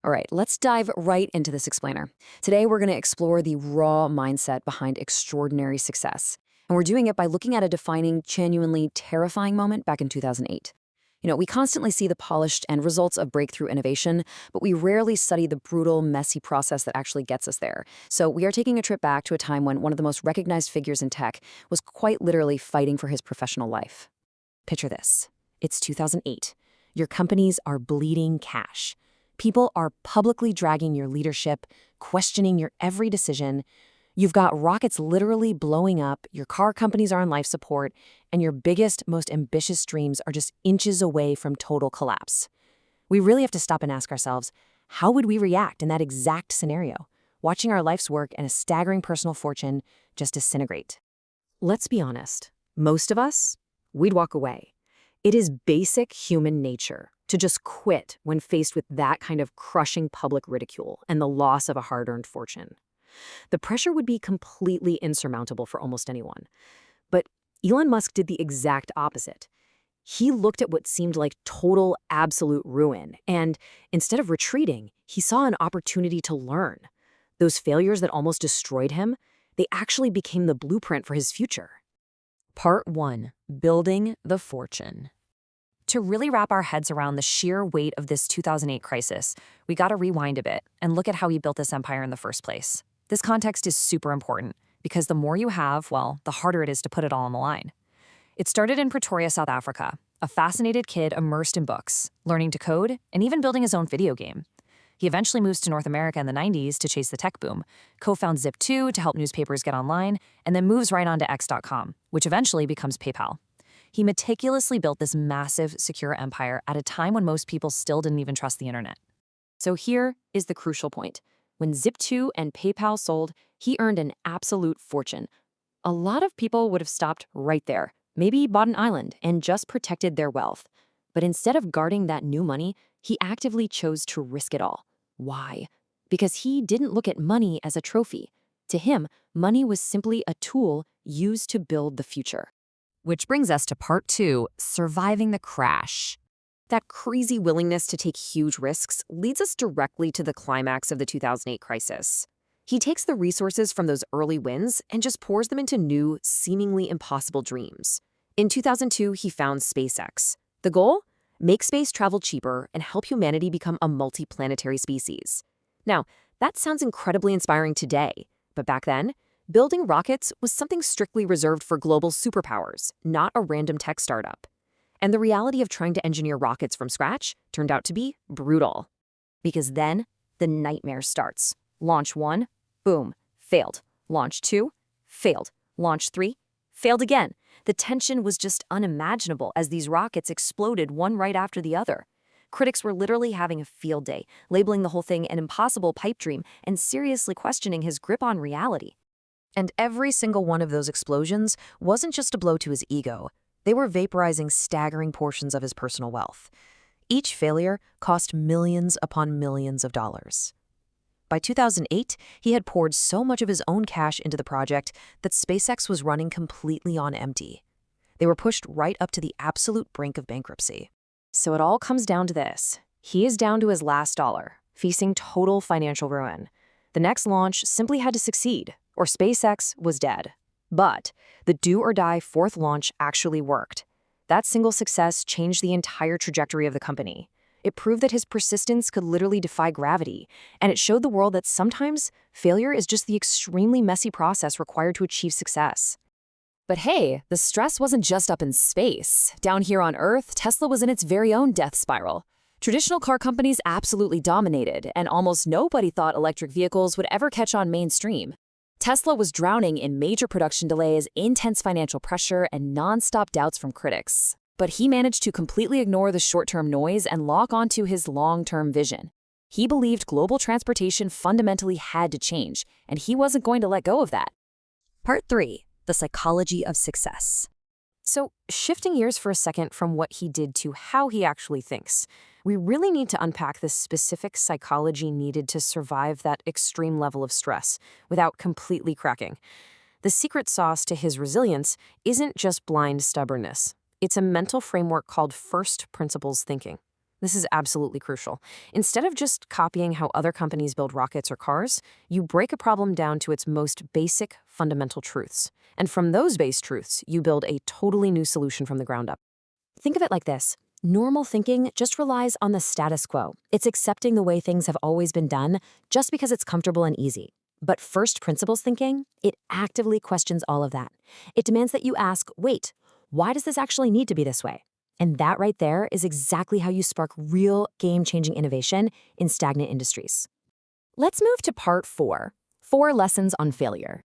All right, let's dive right into this explainer. Today, we're going to explore the raw mindset behind extraordinary success. And we're doing it by looking at a defining, genuinely terrifying moment back in 2008. We constantly see the polished end results of breakthrough innovation, but we rarely study the brutal, messy process that actually gets us there. So we are taking a trip back to a time when one of the most recognized figures in tech was quite literally fighting for his professional life. Picture this. It's 2008. Your companies are bleeding cash. People are publicly dragging your leadership, questioning your every decision. You've got rockets literally blowing up, your car companies are on life support, and your biggest, most ambitious dreams are just inches away from total collapse. We really have to stop and ask ourselves, how would we react in that exact scenario, watching our life's work and a staggering personal fortune just disintegrate? Let's be honest, most of us, we'd walk away. It is basic human nature to just quit when faced with that kind of crushing public ridicule and the loss of a hard-earned fortune. The pressure would be completely insurmountable for almost anyone. But Elon Musk did the exact opposite. He looked at what seemed like total, absolute ruin, and instead of retreating, he saw an opportunity to learn. Those failures that almost destroyed him, they actually became the blueprint for his future. Part 1. Building the Fortune. To really wrap our heads around the sheer weight of this 2008 crisis, we gotta rewind a bit and look at how he built this empire in the first place. This context is super important because the more you have, well, the harder it is to put it all on the line. It started in Pretoria, South Africa, a fascinated kid immersed in books, learning to code, and even building his own video game. He eventually moves to North America in the 90s to chase the tech boom, co-founds Zip2 to help newspapers get online, and then moves right on to X.com, which eventually becomes PayPal. He meticulously built this massive, secure empire at a time when most people still didn't even trust the internet. So here is the crucial point. When Zip2 and PayPal sold, he earned an absolute fortune. A lot of people would have stopped right there, maybe bought an island and just protected their wealth. But instead of guarding that new money, he actively chose to risk it all. Why? Because he didn't look at money as a trophy. To him, money was simply a tool used to build the future. Which brings us to part 2, surviving the crash. That crazy willingness to take huge risks leads us directly to the climax of the 2008 crisis. He takes the resources from those early wins and just pours them into new, seemingly impossible dreams. In 2002, he founds SpaceX. The goal? Make space travel cheaper and help humanity become a multi-planetary species. Now, that sounds incredibly inspiring today, but back then, building rockets was something strictly reserved for global superpowers, not a random tech startup. And the reality of trying to engineer rockets from scratch turned out to be brutal. Because then, the nightmare starts. Launch 1, boom, failed. Launch 2, failed. Launch 3, failed again. The tension was just unimaginable as these rockets exploded one right after the other. Critics were literally having a field day, labeling the whole thing an impossible pipe dream and seriously questioning his grip on reality. And every single one of those explosions wasn't just a blow to his ego. They were vaporizing staggering portions of his personal wealth. Each failure cost millions upon millions of dollars. By 2008, he had poured so much of his own cash into the project that SpaceX was running completely on empty. They were pushed right up to the absolute brink of bankruptcy. So it all comes down to this. He is down to his last dollar, facing total financial ruin. The next launch simply had to succeed, or SpaceX was dead. But the do-or-die fourth launch actually worked. That single success changed the entire trajectory of the company. It proved that his persistence could literally defy gravity, and it showed the world that sometimes failure is just the extremely messy process required to achieve success. But hey, the stress wasn't just up in space. Down here on Earth, Tesla was in its very own death spiral. Traditional car companies absolutely dominated, and almost nobody thought electric vehicles would ever catch on mainstream. Tesla was drowning in major production delays, intense financial pressure, and non-stop doubts from critics. But he managed to completely ignore the short-term noise and lock onto his long-term vision. He believed global transportation fundamentally had to change, and he wasn't going to let go of that. Part 3. The psychology of success. So, shifting gears for a second from what he did to how he actually thinks, we really need to unpack the specific psychology needed to survive that extreme level of stress without completely cracking. The secret sauce to his resilience isn't just blind stubbornness. It's a mental framework called first principles thinking. This is absolutely crucial. Instead of just copying how other companies build rockets or cars, you break a problem down to its most basic, fundamental truths. And from those base truths, you build a totally new solution from the ground up. Think of it like this. Normal thinking just relies on the status quo. It's accepting the way things have always been done just because it's comfortable and easy. But first principles thinking, it actively questions all of that. It demands that you ask, wait, why does this actually need to be this way? And that right there is exactly how you spark real game-changing innovation in stagnant industries. Let's move to part 4, 4 lessons on failure.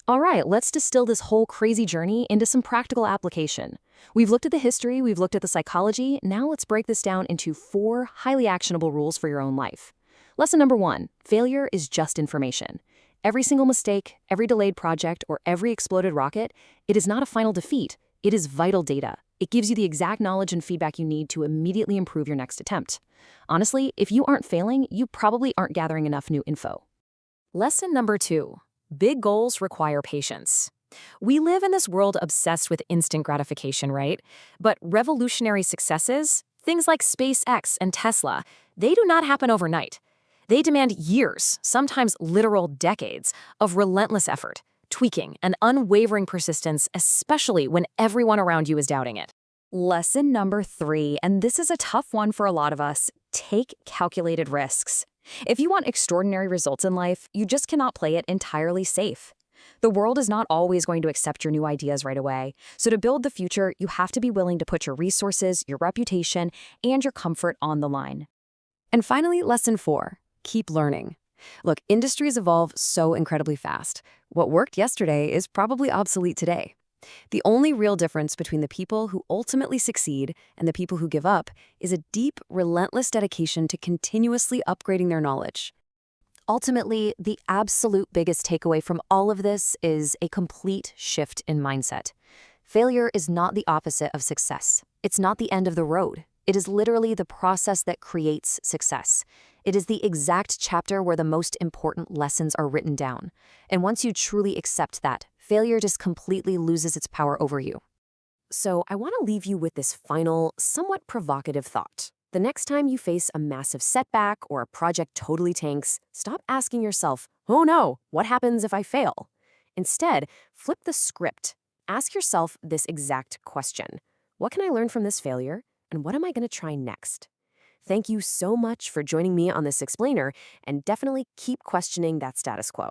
All right, let's distill this whole crazy journey into some practical application. We've looked at the history, we've looked at the psychology, now let's break this down into 4 highly actionable rules for your own life. Lesson number 1, failure is just information. Every single mistake, every delayed project, or every exploded rocket, it is not a final defeat, it is vital data. It gives you the exact knowledge and feedback you need to immediately improve your next attempt. Honestly, if you aren't failing, you probably aren't gathering enough new info. Lesson number 2, big goals require patience. We live in this world obsessed with instant gratification, right? But revolutionary successes, things like SpaceX and Tesla, they do not happen overnight. They demand years, sometimes literal decades, of relentless effort, tweaking, and unwavering persistence, especially when everyone around you is doubting it. Lesson number 3, and this is a tough one for a lot of us, take calculated risks. If you want extraordinary results in life, you just cannot play it entirely safe. The world is not always going to accept your new ideas right away, so to build the future, you have to be willing to put your resources, your reputation, and your comfort on the line. And finally, lesson 4, keep learning. Look, industries evolve so incredibly fast. What worked yesterday is probably obsolete today. The only real difference between the people who ultimately succeed and the people who give up is a deep, relentless dedication to continuously upgrading their knowledge. Ultimately, the absolute biggest takeaway from all of this is a complete shift in mindset. Failure is not the opposite of success. It's not the end of the road. It is literally the process that creates success. It is the exact chapter where the most important lessons are written down. And once you truly accept that, failure just completely loses its power over you. So I want to leave you with this final, somewhat provocative thought. The next time you face a massive setback or a project totally tanks, stop asking yourself, oh no, what happens if I fail? Instead, flip the script. Ask yourself this exact question. What can I learn from this failure? And what am I going to try next? Thank you so much for joining me on this explainer, and definitely keep questioning that status quo.